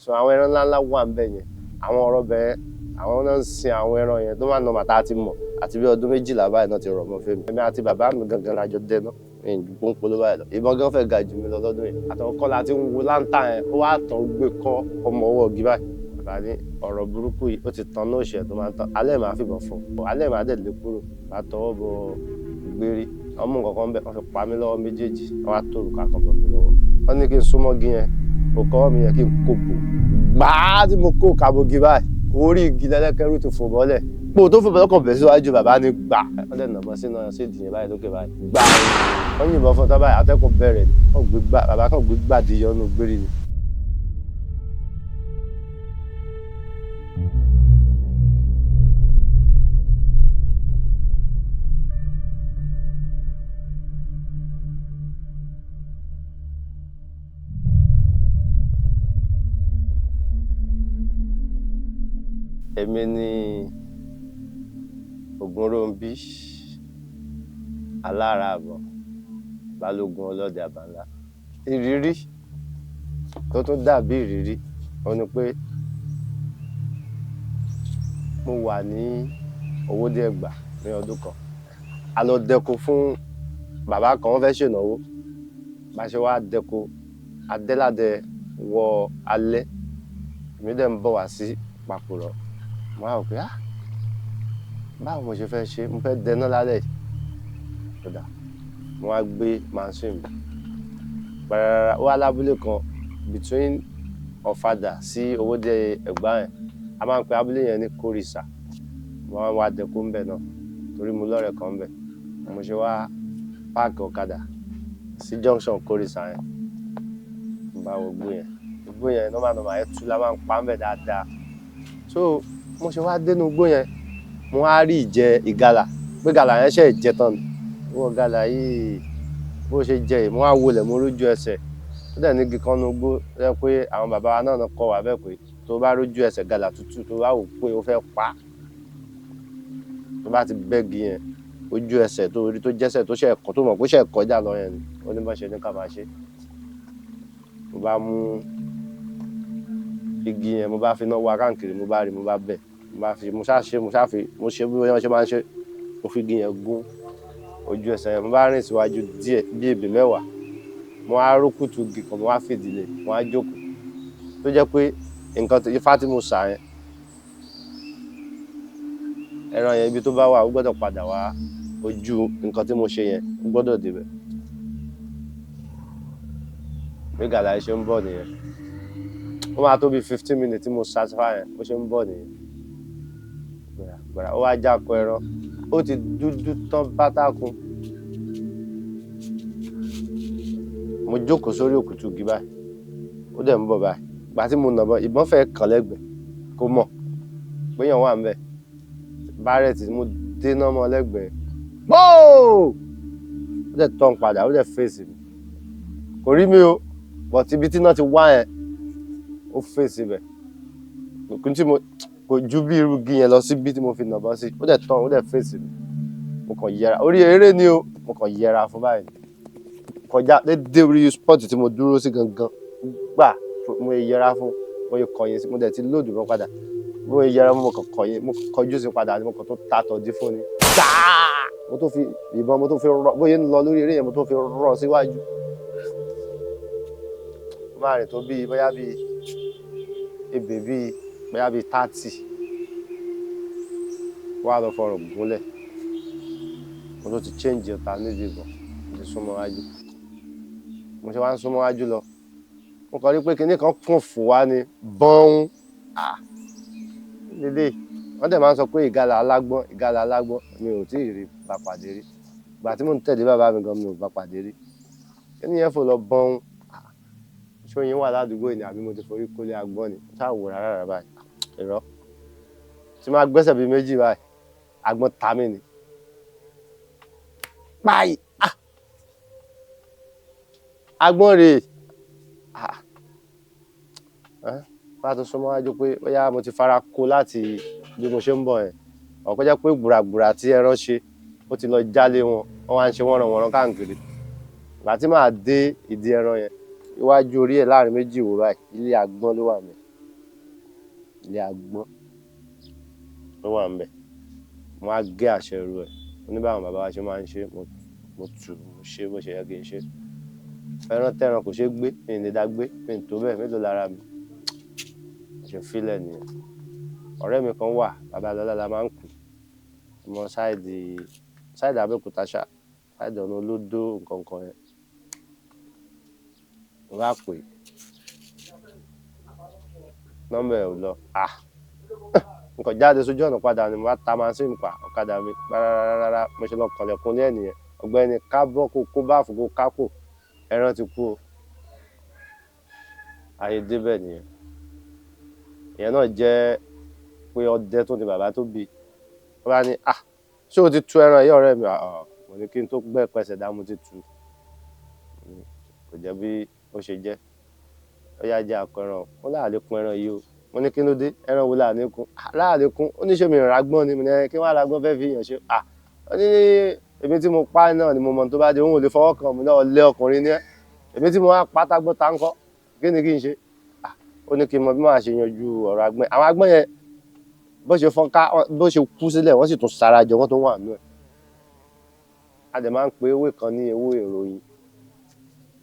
so àwọn ẹran ńláńlá wà ń bẹ̀ yẹn àwọn ọ̀rọ̀ bẹ́ẹ̀ àwọn náà ń sin àwọn ẹran yẹn tó máa ń nọ màtá àti mọ̀ àti bí ọdún 12 báyìí náà ti rọ̀ mọ́ fẹ́mi èmi àti bàbá mi gangan lájọ dẹ́ná ìdúgbò ń polówó báyìí lọ ìbọn gan fẹ́ ga jù mí lọ lọ́dún yẹn àtàwọn kọ́ la ti ń wo láńtà yẹn ó wá tán gbé kọ́ ọmọ ọwọ́ ọ̀gí báyìí bàbá ní ọ̀rọ̀ burúkú yìí ó ti tán náà ṣẹ̀ tó máa ń tán alẹ́ màá fìbọn fún alẹ́ màá dẹ̀ lé kúrò màá tọwọ́ bọ ìgbérí ọmọ nǹkan kan bẹ̀ wọ́n fi pa mí lọ́wọ́ méjèèjì wọ́n wá tó òrùka kan bọ̀ mí lọ́wọ́ wọ́n ní kí n súnmọ́ gí yẹn òkọ́ mi yẹn kí n kó bò gbàá tí mo kó kàbògì báyìí orí igi lẹ́lẹ́kẹ́rù ti fò bọ́lẹ̀ pò tó fò bọ́lẹ̀ kàn bẹ̀ síwájú bàbá ní gbà wọ́n dẹ̀ nàbọ̀ sínú sí ìdìyẹn báyìí lókè báyìí gbà wọ́n yìnbọn fún tọ́ báyìí atẹ́kùn bẹ̀rẹ̀ ni wọ́n gbé gbà bàbá kan gbé gbà di yọnu gbérí ni. Èmi ni Ògúnróńbí Aláràbọ̀ Balógun ọlọ́dẹ àbànlá. Ìrírí tó tún dàbí ìrírí ó ní pé mo wà ní Owódé Ẹ̀gbá ní ọdún kan a lọ dẹko fún bàbá kan wọ́n fẹ́ ṣènáwó bá ṣe wá dẹko adéládẹ wọ alẹ́ èmi dẹ̀ ń bọ̀ wá sí Pàkúrọ̀ mo á rò pé báwo mo ṣe fẹ́ ṣe mo fẹ́ dẹná lálẹ́ kódà mo wá gbé machine mi gbàràrà ó wá lábúlé kan between Ọ̀fadà sí Owódé Ẹ̀gbá yẹn a máa ń pe abúlé yẹn ní Kórìsà mo wá wá dẹkó ńbẹ náà torí mo lọ́rẹ̀ẹ́ kan ńbẹ mo ṣe wá páàkì ọ̀kadà sí junction Kórìsà yẹn mo bá wo gbó yẹn nọ́mà ẹ̀ tú la máa ń pa ńbẹ dáadáa so mo ṣe wá dénú igbó yẹn mo wá rí ìjẹ ìgalà pé gàlà yẹn ṣe jẹ tán ni wọ́n gàlà yìí bó ṣe jẹ yìí mo wá wọlé mo rójú ẹsẹ̀ ó dẹ̀ nígi kan nu igbó rẹ pé àwọn bàbá wa náà kọ́ wa bẹ́ẹ̀ pé tó bá rójú ẹsẹ̀ gàlà tútù tó bá wò pé ó fẹ́ pa tó bá ti bẹ́gi yẹn ojú ẹsẹ̀ tó rí tó jẹ́sẹ̀ tó ṣe ẹ̀kọ́ tó mọ̀ pé ṣe ẹ̀kọ́jà lọ yẹn ni ó ní bá ṣe ní ká máa ṣe mo bá mú igi yẹn mo bá fi náà wá káàkiri mo bá rí mo bá bẹ̀ mo ṣe bí wọ́n ṣe máa ń ṣe mo fi igi yẹn gún ojú ẹsẹ̀ yẹn mo bá rìn síwájú díẹ̀ bí ebè mẹ́wàá mo á rókùtù igi kan mo wá fìdílé mo á jókòó tó jẹ́ pé nǹkan ifá tí mo sà yẹn ẹran yẹn ibi tó bá wà ó gbọ́dọ̀ padà wá ojú nǹkan tí mo ṣe yẹn ó gbọ́dọ̀ débẹ̀ bí gàlà yìí ṣe ń bọ̀ nìyẹn ó máa tó bí 15 minutes tí mo satisfy yẹn bó ṣe ń bọ̀ nìyẹn gbàrà ó wá jákọ ẹran ó ti dúdú tán bátákun mo jókòó sórí òkútù igi báyìí ó dẹ̀ ń bọ̀ báyìí gbà tí mo nàbọ̀ ìbọn fẹ́ kàn lẹ́gbẹ̀ẹ́ kó mọ̀ pé yàn wà ń bẹ̀ bárẹ̀tì mo déná mọ́ lẹ́gbẹ̀ẹ́ póò ó dẹ̀ tán padà ó dẹ̀ fèsì mi kò rí mi o bọ̀t ibi tí náà ti wá yẹn ó fèsì bẹ̀ òkú tí mo kò ju bí irú igi yẹn lọ sí bí tí mo fi nàbọ̀ sí ó dẹ̀ tán ó dẹ̀ fèsì mi mo kàn yẹra orí eré ni o mo kàn yẹra fún báyìí kọjá dédé orí sport tí mo dúró sí gangan gbà mo yẹra fún mo yẹ kọ̀yìn sí mo dẹ̀ ti lóòdù mọ́ padà mo yẹra mo kàn kọ̀yìn mo kọjú sí padà ni mo kàn tó tàtọ̀ dí fún ni mo tó fi ìbọn mo tó fi rọ bóyá ń lọ lórí eré yẹn mo tó fi rọ síwájú mo máa rìn tó bíi bóyá bíi ebè bíi bóyá bíi 30 wá lọ fọrùn gúnlẹ̀ mo tó ti change ọ̀tá níbi ìbọn mo ti súnmọ́ wájú mo ṣe wá ń súnmọ́ wájú lọ mo kàn rí pé kinní kan kún fò wá ní bọ́n lédè wọ́n dẹ̀ máa ń sọ pé ìgalà alágbọ́n mi ò tí ì rí bá pàdé rí ìgbà tí mò ń tẹ̀lé bàbá mi gan mi ò bá pàdé rí kíní yẹn fò lọ bọ́n ṣóyin wà ládùúgbò ni àbí mo ti forí kólé agbọ́n ni ṣáà wò rárá báyìí irọ́ tí máa gbẹ́sẹ̀ bíi méjì báyìí agbọ́n ta mí ni páì agbọ́n rèé bá tó súnmọ́ wájú pé bóyá mo ti fara kó láti bí mo ṣe ń bọ̀ yẹn ọ̀pọ̀ jẹ́ pé gbùràgbùrà tí ẹran ṣe ó ti lọ jálé wọn wọ́n wá ń ṣe wọ́nranwọ̀nran káàkiri ìgbà tí màá dé ìdí ẹran yẹn iwájú orí ẹ̀ láàrin méjì wò báyìí ilé agbọ́n ló wà mí ilé agbọ́n ló wà ń bẹ̀. Mo á gé àṣẹ irú ẹ̀, ó ní báwọn bàbá wa ṣe máa ń ṣe, mo tù mo ṣe bó ṣe yẹ kí n ṣe. Ẹran tẹ́ran kò ṣeé gbé, mi ò lè dá gbé, mi ò tó bẹ́ẹ̀, mélòó lára mi. Mo ṣe fílẹ̀ nìyẹn. Ọ̀rẹ́ mi kan wà, Babalọ́lá la máa ń pè, ọmọ sáìdì Abẹ́òkúta ṣá, sáìdì ọ̀nà Olódó nǹkan kan yẹn. Mo bá pè é, nọ́mbà ẹ̀ ò lọ. Nǹkan jáde sójú ọ̀nà padà ni mo bá ta màsíìnì pa ọ̀kadà mi rárá. Mo ṣe lọ kànlẹ̀kùn ní ẹ̀ nìyẹn. Ọ̀gbẹ́ni kábọ̀ kó kó báàfù kó kápò, ẹran ti kú o. Ayé débẹ̀ nìyẹn. Ìyẹn náà jẹ́ pé ọdẹ tó ni bàbá tó bí. Ó bá ní ṣé o ti tu ẹran yìí ọ̀rẹ́ mi? Mo ní kí n tó gbẹ́ pẹsẹ̀ dá mo ti tu. Kò jẹ́ bí ó ṣe jẹ́. Ó yá jẹ́ akọ ẹran, ó láàlè kun ẹran yìí o. Mo ní kí ló dé, ẹran wo láàlè kun? Láàlè kun, ó ní ṣé mi ìràgbọ́n ni, mo ní kí wọ́n alágbọ́n fẹ́ fi yàn ṣe. Ó ní èmi tí mo pa náà ni mo mọ̀ tó bá dé, òun ò lè fọwọ́ kan mi náà, ọ̀lẹ ọkùnrin ni ẹ́. Èmi tí mo wá pátágbọ́n ta ń kọ́, kí ni kí n ṣe? Ó ní kí n mọ bí màá ṣe yanjú ọ̀rọ̀ agbọ́n. Àwọn agbọ́n yẹn bó ṣe fọ́nká, bó ṣe kú sílẹ̀, wọ́n sì tún sarajọ, wọ́n tó wà nínú ẹ̀. A dẹ̀ máa ń pe ewé kan ní ewé ìròyìn.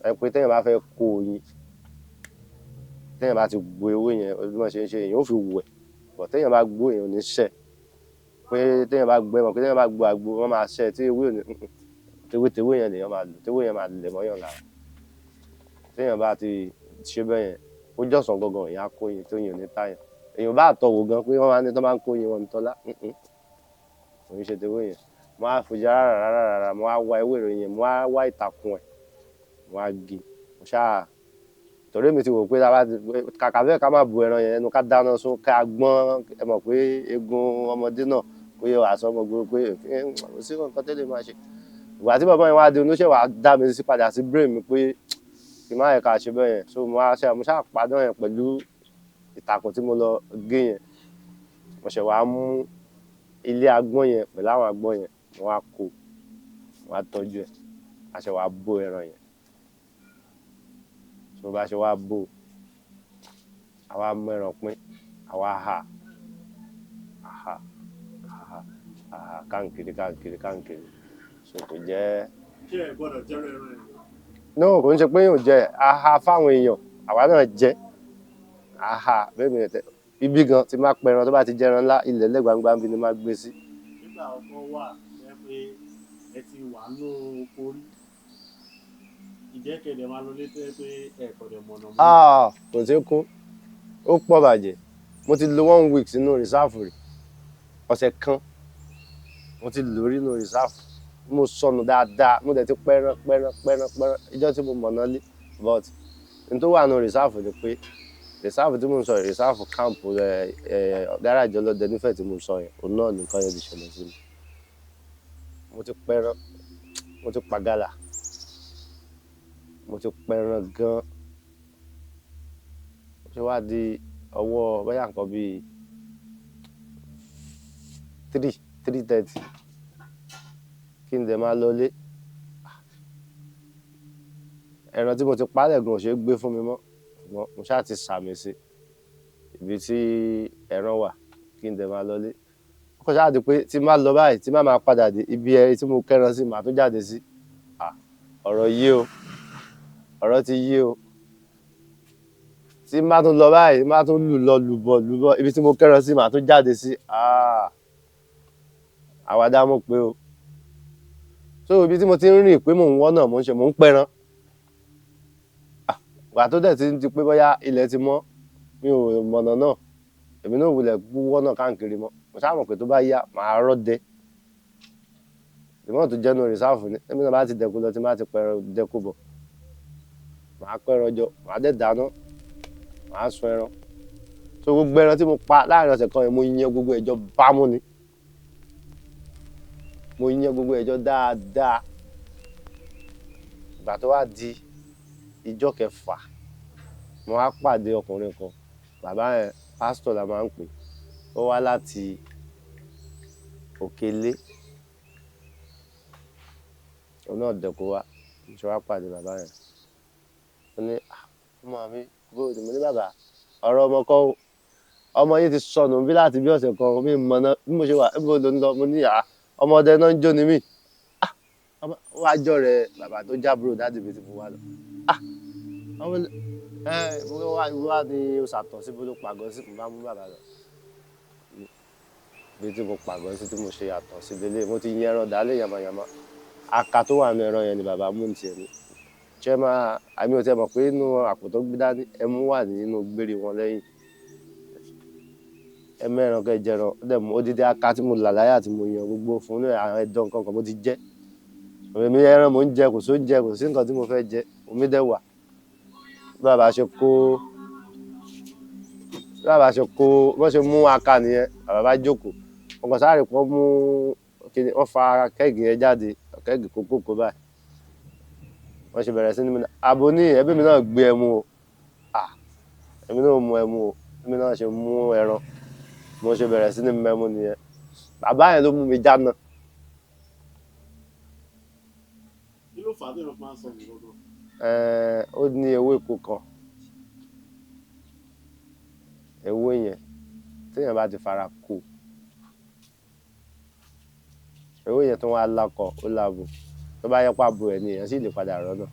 Ẹ pé téèyàn bá fẹ́ kó oyin, téèyàn bá ti gbo ewé yẹn, bí wọ́n ṣe ń ṣe, èèyàn ó fi wẹ̀. Bọ̀ téèyàn bá gbó, èèyàn ò ní ṣẹ́. Pé téèyàn bá gbẹ́ mọ̀ pé téèyàn bá gbo àgbo, wọ́n máa ṣẹ́, tí ewé ò ní tewé yẹn lèèyàn máa lò, tewé yẹn máa lẹ̀ mọ́yàn lára. Téèyàn bá ti ṣe bẹ́ẹ̀ yẹn, ó jọ̀sán gangan, èèyàn á kó oyin tí oyin ò ní táyàn. Èèyàn bá tọ̀wò gan pé wọ́n máa ní tó máa ń kó oyin wọn ní tọ́lá. Kò ní ṣe tewé yẹn. Mo á fojú rárá, mo á wá ewé ìròyìn yẹn, mo á wá ìtàkùn ẹ̀, mo á gé. Mo ṣáà torí mi ti wò pé kàkà bẹ́ẹ̀ ká má bu ẹran yẹn ẹnu ká dáná sun ká gbọ́n, ẹ mọ̀ pé eegun ọmọdé náà pé àṣọ ọmọ gbogbo pé kò sí nǹkan tẹ́lẹ̀ máa ṣe. Ìgbà tí bàbá yẹn wá dé, oníṣẹ́ wa dá mi sí padà sí brain mi pé kí n má yẹ ká ṣe bẹ́ẹ̀ yẹn. So mo ṣáà padà yẹn pẹ̀lú ìtàkùn tí mo lọ gé yẹn. Mo ṣẹ̀ wá mú ilé agbọ́n yẹn pẹ̀lú àwọn agbọ́n yẹn, mo wá kó, mo wá tọ́jú ẹ̀. A ṣẹ̀ wá bó ẹran yẹn. So bá ṣe wá bó, àwa mú ẹran pín, àwa hà káàkiri. So kò jẹ́. Ṣé ẹ gbọ́dọ̀ jẹ́ ẹran yẹn? No, kò ń ṣe pé yóò jẹ, fáwọn èèyàn, àwa náà jẹ. Bẹ́ẹ̀ mi tẹ. Ibi gan tí máa pẹran tó bá ti jẹran ńlá, ilẹ̀ lẹ́gbàǹgbà bí ni máa gbé sí. Nígbà ọkọ wà jẹ́ pé ẹ ti wà ní oko rí. Ìjẹ́kẹ̀dẹ̀ máa lọ létí pé ẹ kọ̀dẹ̀ mọ̀nà mọ́. Kò tí kú. Ó pọ̀ bàjẹ́. Mo ti lo 1 week sínú rìsáàfù rẹ̀. Ọ̀sẹ̀ kan. Mo ti lò rí nínú rìsáàfù. Mo sọnù dáadáa. Mo dẹ̀ ti pẹran. Ìjọ́ tí mo mọ̀nà lé. But n tó wà nínú rìsáàfù ni pé rìsáàfù tí mo ń sọ yẹn, rìsáàfù káàmpù gáràjì ọlọ́dẹ nífẹ̀ẹ́ tí mo sọ yẹn, òun náà nìkan yẹn ti ṣẹlẹ̀ sí mi. Mo ti pẹran. Mo ti pàgálà. Mo ti pẹran gan. Ó ṣe wá di ọwọ́ bóyá nǹkan bíi 3:30 kí n dẹ̀ máa lọlé. Ẹran tí mo ti pálẹ̀ gan ò ṣe é gbé fún mi mọ́. Ṣùgbọ́n mo ṣáà ti sàmì sí ibi tí ẹran wà kí n dẹ̀ máa lọlé. Ó kàn ṣáà di pé tí má lọ báyìí, tí má máa padà dé ibi tí mo kẹ́ran sí, màá tún jáde sí. Ọ̀rọ̀ yé o. Ọ̀rọ̀ ti yé o. Tí má tún lọ báyìí, má tún lùbọ̀ ibi tí mo kẹ́ran sí, màá tún jáde sí. Àwàdà mo pé o. So ibi tí mo ti ń rìn pé mò ń wọ́nà, mò ń pẹran. Ìgbà tó dẹ̀ ti ń di pé bóyá ilẹ̀ ti mọ́, mi ò mọ̀nà náà. Èmi náà wulẹ̀ wọ́nà káàkiri mọ́. Mo ṣáà mọ̀ pé tó bá yá, màá rọ́dẹ. Ìmọ̀ tó jẹ́ nínú rìsáàfù ni. Èmi náà bá ti dẹ̀kú lọ, tí má ti pẹran dẹ̀kú bọ̀. Màá pẹran jọ, màá dẹ̀ dáná, màá sun ẹran. So gbogbo ẹran tí mo pa láàrin ọ̀sẹ̀ kan yẹn, mo yan gbogbo ẹjọ́ bámú ni. Mo yan gbogbo ẹjọ́ dáadáa. Ìgbà tó wá di ìjọ́ kẹfà, mo wá pàdé ọkùnrin kan. Bàbá yẹn, pásítọ̀ la máa ń pè. Ó wá láti Òkèlé. Òun náà dẹ̀kú wá. Mo ṣe wá pàdé bàbá yẹn. Ó ní, ọmọ mi, bóòdù. Mo ní bàbá, ọ̀rọ̀ ọmọ kọ́ o. ọmọ yìí ti sọnù bí láti bí ọ̀sẹ̀ kan mi mọ̀ náà bí mo ṣe wà níbo ló ń lọ mo ní ọmọdé náà ń jó ni mí wá jọ rẹ bàbá tó jábúrò dáàdì mi ti mú wa lọ mo wá ní oṣàtọ̀ síbi ló pàgọ́ sí mo bá mú bàbá lọ bí tí mo pàgọ́ sí tí mo ṣe yàtọ̀ sí délé mo ti yẹn ẹran dálé yamayama aka tó wà ní ẹran yẹn ni bàbá mú ní tiẹ̀ ní ṣé máa àmì ò tẹ́ mọ̀ pé inú àpò tó gbé dání ẹmu wà nínú gbére wọn lẹ́yìn ẹmú ẹran kẹ jẹran ó dẹ̀ mú odidi aka tí mo là láyà tí mo yan gbogbo fún ní àwọn ẹ̀dán kankan mo ti jẹ́ èmi ẹran mo ń jẹ kò sóúnjẹ kò sí nǹkan tí mo fẹ́ jẹ omi dẹ̀ wà bí bàbá ṣe kó wọ́n ṣe mú aka nìyẹn bàbá bá jókòó wọn kàn sáré kan mú kíni wọ́n fa kẹ́ẹ̀gì yẹn jáde kẹ́ẹ̀gì kókó báyìí wọ́n ṣe bẹ̀rẹ̀ sí ní Aboni ẹbí mi náà gbé ẹmu o èmi náà mú ẹmu o èmi náà ṣe mú ẹran mo ṣe bẹ̀rẹ̀ sí ní mẹ́mu nìyẹn bàbá yẹn ló mú mi jáná. kí ló fà á tẹ̀lé máa ń sọ nìyọ̀dọ̀. ó ní ewé èkó kan ewé yẹn téèyàn bá ti fara kó ewé yẹn tó wá lákọ ó láàbò tó bá yẹ pàbò ẹ ní èèyàn sì lè padà rọ́nà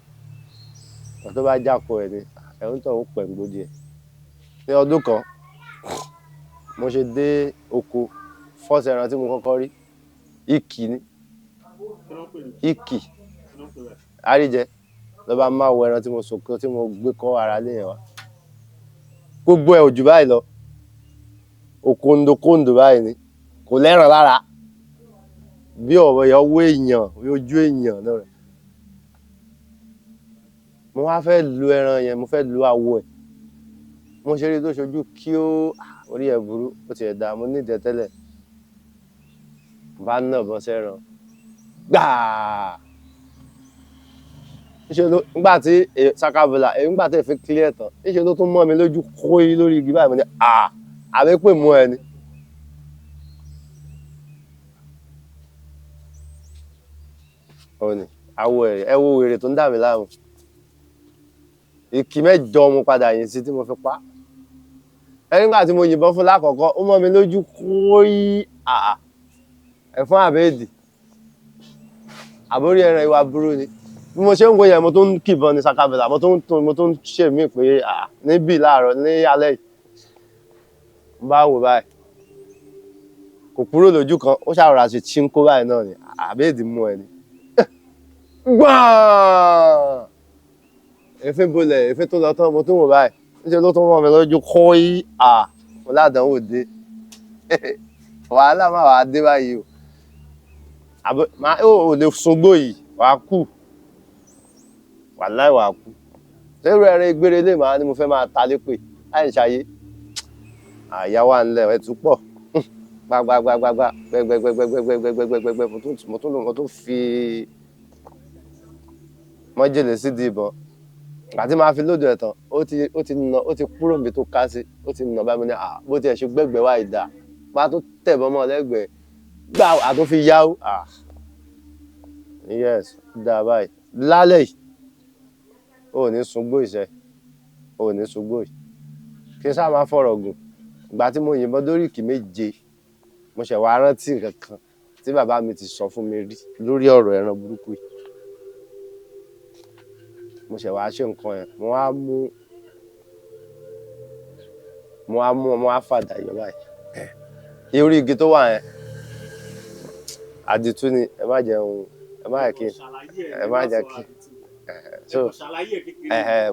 tó bá jáko ẹ ní ẹ̀rù tó ń pẹ̀ ń gbòdì ẹ̀ ní ọdún kan mo ṣe dé oko fọ́ọ̀sì ẹran tí mo kọ́kọ́ rí ìkì ni ìkì àríjẹ ló bá máa wọ ẹran tí mo sòkò tí mo gbé kọ́ ara lé yẹn wá gbogbo ẹ̀ ò jù báyìí lọ òkòndòkòndò báyìí ni kò lẹ́ràn lára bí ọ̀rọ̀ ìyàwó èèyàn bí ojú èèyàn náà rẹ̀ mo wá fẹ́ lu ẹran yẹn mo fẹ́ lu awọ ẹ̀ mo ṣe rí tó ṣojú kí ó orí ẹ̀ burú ó ti ẹ̀ dá mo ní ìdẹ tẹ́lẹ̀ bá nà bọ́ sẹ́ran gbàá nígbà tí sakabula nígbà tí èéfín clear tán níṣẹ́ ló tún mọ́ mi lójú kóyí lórí igi báyìí mo ní àbí pè mú ẹ ni. òní àwọ ẹ wo wèrè tó ń dà mí láàmú ìkì mẹ́jọ mo padà yìn sí tí mo fi pa nígbà tí mo yìnbọn fún lákọ̀ọ́kọ́ ó mọ́ mi lójú kóyí ẹ̀fọn àbẹ́ẹ̀dì àbórí ẹran ìwà burú ni bí mo ṣe ń wo yẹn mo tún ń kìbọn ní sakabela mo tún ń ṣe mí pé níbí láàárọ̀ ní alẹ́ yìí mo bá wò báyìí kò kúrò lójú kan ó ṣàròrà ṣe chínkó báyìí náà ni àbẹ́ẹ̀dì mú ẹ ni gbọ́n èéfín bolẹ̀ èéfín tó lọ tán mo tún wò báyìí níṣẹ́ ló tún mọ́ mi lójú kóyí mo ládàánwò dé wàhálà má wàá dé báyìí o ò lè sungbó yìí wàá kú wàláì wàá kú lérò ẹ̀rẹ́ ìgbére lè máa ní mo fẹ́ máa ta lépè láì ṣayé àyà wà ńlẹ̀ ẹ̀ tún pọ̀ gbagbagbagbagbà gbẹgbẹgbẹgbẹgbẹgbẹgbẹgbẹgbẹ mo tún fi mọ́jèlé sídìí ìbọn àti máa fi lóde ẹ̀ tán ó ti kúrò níbi tó ká sí ó ti nà bá mi ní bó tiẹ̀ ṣe gbẹ́gbẹ́ wá ìdá bá tó tẹ̀bọ́n mọ́ lẹ́gbẹ̀ẹ́ gbà àtúnfi yáwó yes dáa báyìí lálẹ́ yìí ó ní sungbó ìṣẹ́ ó ní sungbó yìí kí n sáà máa fọ̀rọ̀ gùn ìgbà tí mo yìnbọn dórí ìkì méje mo ṣẹ̀ wá rántí nǹkan kan tí bàbá mi ti sọ fún mi rí lórí ọ̀rọ̀ ẹran burúkú yìí mo ṣẹ̀ wá ṣe nǹkan yẹn mo wá fàdà yọ báyìí orí igi tó wà yẹn àdìtú ni ẹ má jẹ kí so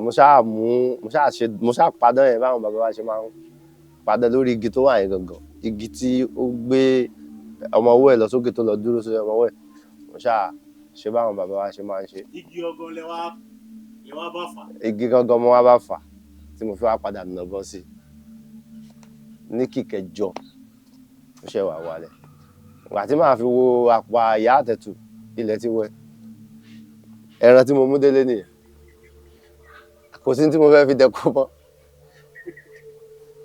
mo ṣáà padà yẹn báwọn bàbá wa ṣe máa ń padà lórí igi tó wà yẹn gangan igi tí ó gbé ọmọ ọwọ́ ẹ̀ lọ sókè tó lọ dúró sórí ọmọ ọwọ́ ẹ̀ mo ṣáà ṣe báwọn bàbá wa ṣe máa ń ṣe. igi ọgàn lẹ wá bá fà. igi gangan mo wá bá fà tí mo fi wá padà nàbọ sí ní kíkẹjọ ó ṣe wà wálẹ̀ ìgbà tí màá fi wo àpá ìyá àtẹ̀tù ilẹ̀ ti wẹ̀ ẹran tí mo mú délé nìyẹn kò sí tí mo fẹ́ fi dẹkọ mọ́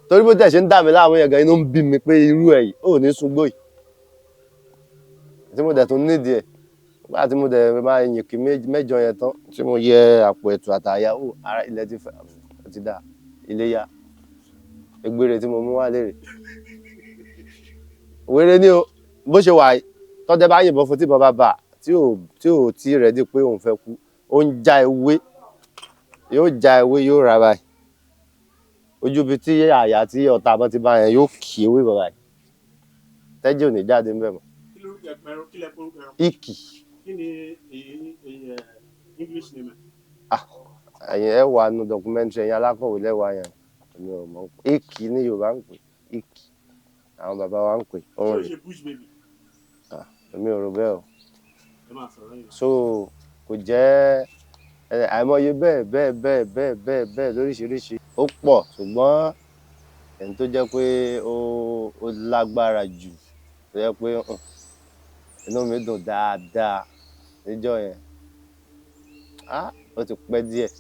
torí bó tẹ̀ ṣe ń dà mí láàmú yẹn gan inú ń bí mi pé irú ẹ̀ yìí ò ní sungbó yìí tí mo dẹ̀ tún nídìí ẹ̀ nígbà tí mo dẹ̀ máa yìn kí mẹ́jọ yẹn tán tí mo yẹ àpò ẹ̀tù àtàyà ara ilẹ̀ ti fẹ́ ti dà ilé yá egbére tí mo mú wá lérè wéré ní o bó ṣe wà tọ́dẹ bá yìnbọn fún tí bàbá bà tí ò tí rẹ́dí pé òun fẹ́ kú ó ń já ewé yóò já ewé yóò ra báyìí ojú ibi tí àyà tí ọ̀tá bọ́ ti bá yẹn yóò kì ewé bàbá yìí tẹ́jẹ̀ ò ní jáde ń bẹ̀ mọ́. Ìkì. Kí ni English name? Ẹ̀yin ẹ wà nù documentary ẹ̀yin alákọ̀wé lẹ́wà yẹn èmi ò mọ̀ ìkì ní Yorùbá ń pè ìkì àwọn bàbá wa ń pè. Ṣé bush baby? Èmi ò rò bẹ́ẹ̀ o. Ẹ máa sọ̀rọ̀ yìí. So kò jẹ́ àìmọye bẹ́ẹ̀ lóríṣiríṣi ó pọ̀ ṣùgbọ́n ẹni tó jẹ́ pé ó lágbára jù tó jẹ́ pé inú mi dùn dáadáa níjọ́ yẹn ó ti pẹ́ díẹ̀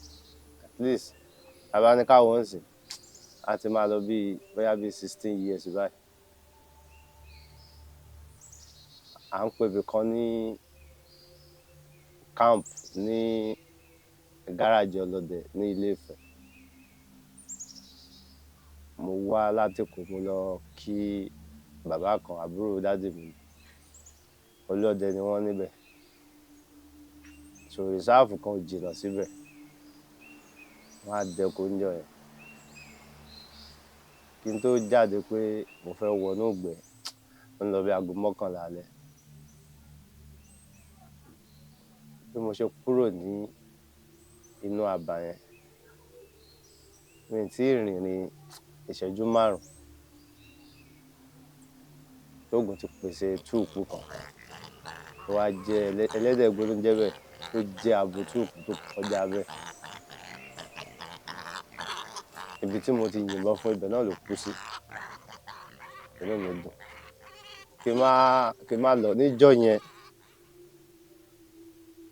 at least abáníkàwọ́ ń sìn á ti máa lọ bóyá 16 years báyìí. À ń pè bìkan ní camp ní gáràjì ọlọ́dẹ ní Ilé-Ifẹ̀. Mo wá láti Èkó mo lọ kí bàbá kan àbúrò dádì mi ọlọ́dẹ ni wọ́n níbẹ̀ so rìsáàfù kan ò jìnnà síbẹ̀ wọ́n á dẹko níjọ́ yẹn kí n tó jáde pé mo fẹ́ wọnú ìgbẹ́ ó ń lọ bí aago 11 alẹ́ bí mo ṣe kúrò ní inú abà yẹn mi tí ìrìn ìṣẹ́jú 5 tóògùn ti pèsè túùpù kan tó wá jẹ ẹlẹ́dẹ̀ gbóló ń jẹ́ bẹ́ẹ̀ tó jẹ àbò túùpù tó kọjá bẹ́ẹ̀ ibi tí mo ti yìnbọn fún ibẹ̀ náà ló kú sí inú mi dùn kí n má lọ níjọ́ yẹn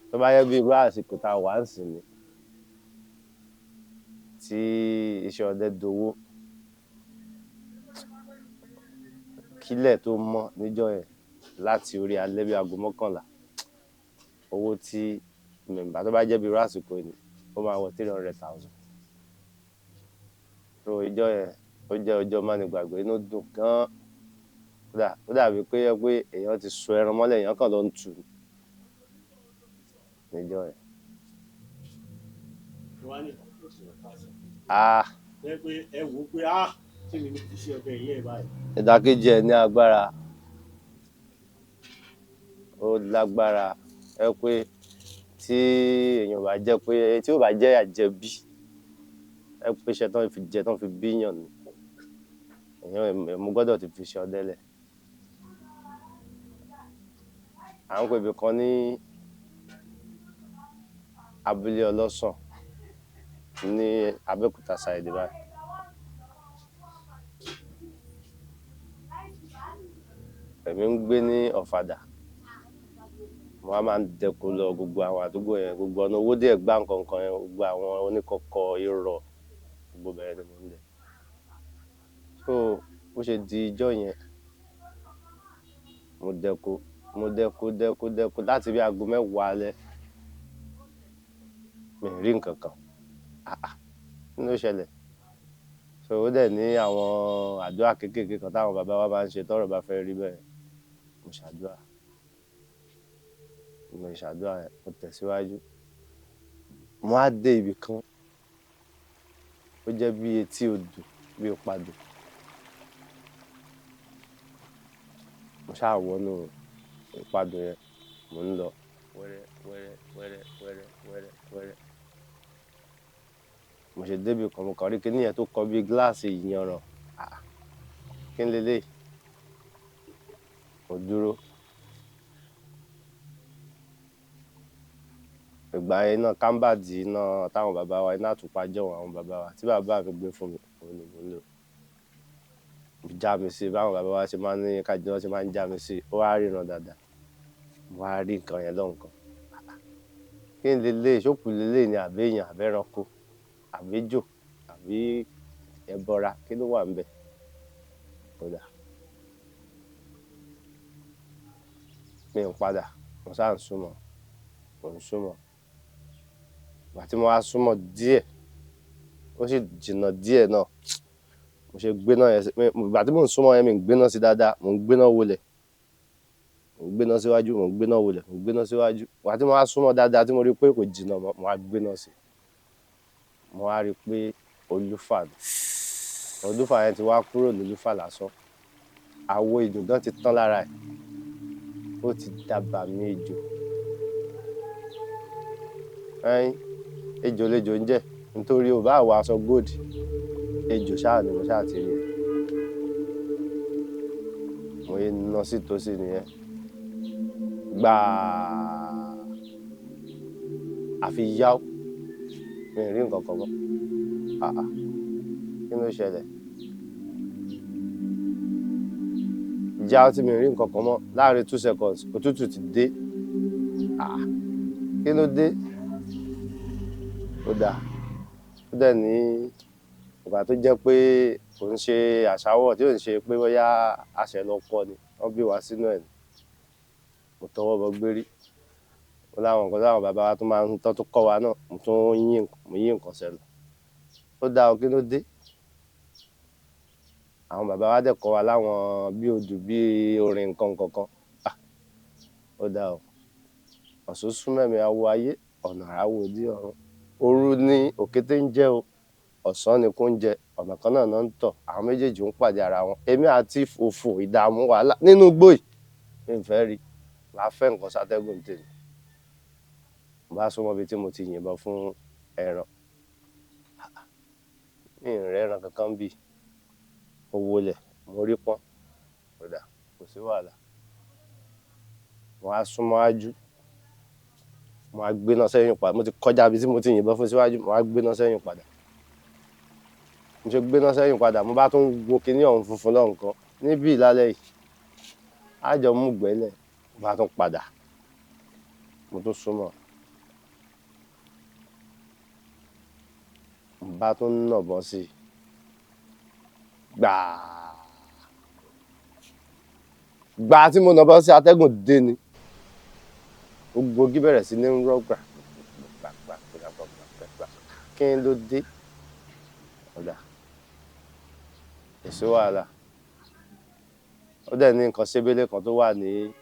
tó bá yẹ bí irú àsìkò tá a wà ń sìn ni tí iṣẹ́ ọdẹ dowó kílẹ̀ tó mọ́ níjọ́ yẹn láti orí alẹ́ bí aago 11 owó tí mẹ̀mbà tó bá jẹ́ bí irú àsìkò yìí ó máa wọ 300,000 so ìjọ́ yẹn ó jẹ́ ọjọ́ mánigbàgbé inú dùn gan-an ó dàbí pé èèyàn ti so ẹran mọ́lẹ̀ èèyàn kàn lọ ń tù níjọ́ yẹn. Ìdàkejì ẹ̀ ní agbára ó lágbára pé tí èèyàn bá jẹ́ pé tí ó bá jẹ́ àjẹbí pé iṣẹ́ tán fi jẹ tán fi bíyàn ni èèyàn mo gbọ́dọ̀ ti fi ṣe ọdẹ lẹ̀. À ń pè ibì kan ní abúlé ọlọ́sàn ní Abẹ́òkúta side báyìí. Èmi ń gbé ní Ọ̀fadà wọ́n á máa ń dẹko lọ gbogbo àwọn àdúgbò yẹn gbogbo ọ̀nà owó díẹ̀ gbá nǹkan yẹn gbogbo àwọn oníkọ̀kọ̀ irọ́ gbogbo bẹ̀rẹ̀ ni mo ń dẹ. So bó ṣe di ijọ́ yẹn mo dẹko láti bí aago 10 alẹ́ mi rí nǹkan kan kí ló ṣẹlẹ̀ so ó dẹ̀ ní àwọn àdúrà kéékèèké kan táwọn bàbá wa máa ń ṣe tọ́rọ̀ bá fẹ́ rí bẹ́ẹ̀ mo ṣàdúrà mo tẹ̀síwájú mo á dé ibì kan ó jẹ́ bí etí odò bí òpadò mo ṣáà wọnú ìpadò yẹn mo ń lọ wẹ́rẹ́ mo ṣe débi kan mo kàn rí kíní yẹn tó kọ bí gíláàsì ìyanràn kí n lélẹ̀ mo dúró ìgbà yẹn náà kámbàdì náà táwọn bàbá wa iná àtùpà jọ̀wọ́ àwọn bàbá wa tí bàbá mi gbé fún mi òun ni mo ń lò já mi sí báwọn bàbá wa ṣe máa ń ní kájí wọn ṣe máa ń já mi sí ó wá ríran dáadáa mo wá rí nǹkan yẹn lọ́nkàn kí n lélẹ̀ ìṣòkù lélẹ̀ ni àbẹ́yàn àbẹ́ranko àbẹ́jò àbí ẹbọra kí ló wà ń bẹ̀ kódà mi ń padà mo sáà ń súnmọ́ ìgbà tí mo wá súnmọ́ díẹ̀ ó sì jìnnà díẹ̀ náà mo ṣe gbéná yẹn ìgbà tí mò ń súnmọ́ yẹn mi ń gbéná sí dáadáa, mò ń gbéná wọlẹ̀, mò ń gbéná síwájú, mò ń gbéná wọlẹ̀, mò ń gbéná síwájú. Ìgbà tí mo wá súnmọ́ dáadáa tí mo rí pé kò jìnnà mọ́, mo wá gbéná sí, mo wá rí pé olúfà ni. Olúfà yẹn ti wá kúrò lólúfà lásán, àwo ejò gan ti tán lára ẹ̀, ó ti dàbà mí ejò. Ejò lejò ń jẹ́ nítorí ò bá wọ aṣọ gold, ejò ṣáà ni mo ṣáà ti rí ẹ. Mo yé ná sí tòsí nìyẹn gbàá, àfi yáwó, mi ò rí nǹkan kan mọ́. Kí ló ṣẹlẹ̀? Yáwó tí mi ò rí nǹkan kan mọ́ láàrin 2 seconds òtútù ti dé. Kí ló dé? Ó dáa, ó dẹ̀ ní ìgbà tó jẹ́ pé kò ń ṣe àṣàwọ̀, tí ò ń ṣe pé bóyá àṣẹ lọ kọ́ ni, wọ́n bí wa sínú ẹ̀ ni. Mo tọwọ́ bọ gbérí, ó láwọn nǹkan táwọn bàbá wa tó máa ń tọ́ tó kọ́ wa náà, mo tún yí nǹkan sẹ́nu. Ó dáa o, kí ló dé? Àwọn bàbá wa dẹ̀ kọ́ wa láwọn bí odù bí orin nǹkan kankan. Ó dáa o, ọ̀ṣun súnmẹ́mi awo ayé, ọ̀nà àráwọ̀ òdí ọ̀run. Òru ni òkété ń jẹ́ o, ọ̀sán ni kó ń jẹ, ọ̀nà kan náà ń tọ̀, àwọn méjèèjì ń pàdé ara wọn. Èmi àti òfò ìdààmú wàhálà nínú igbó yìí, mi ò fẹ́ rí, màá fẹ́ nǹkan sátẹ́gùn tèmi. Mo bá súnmọ́ ibi tí mo ti yìnbọn fún ẹran, mi ò rẹ́ran kankan bí, mo wọlẹ̀, mo rí pọ́n, ó dáa, kò sí wàhálà. Mo wá súnmọ́ ájú, mo wá gbéná sẹ́yìn padà, mo ti kọjá ibi tí mo ti yìnbọn fún síwájú, mo wá gbéná sẹ́yìn padà. Mo ṣe gbéná sẹ́yìn padà, mo bá tún wo kinní ọ̀hún funfun náà nǹkan níbí ìlálẹ́ yìí, àjọ mú gbẹ́lẹ̀, mo bá tún padà, mo tún súnmọ́, mo bá tún nàbọ́ sí i gbàá tí mo nàbọ́ sí atẹ́gùn dé ni, gbogbo igi bẹ̀rẹ̀ sí ní rọ́ gbà. Kí ló dé? Ọ̀dà, kò sí wàhálà. Ó dẹ̀ ní nǹkan ṣébélé kan tó wà ní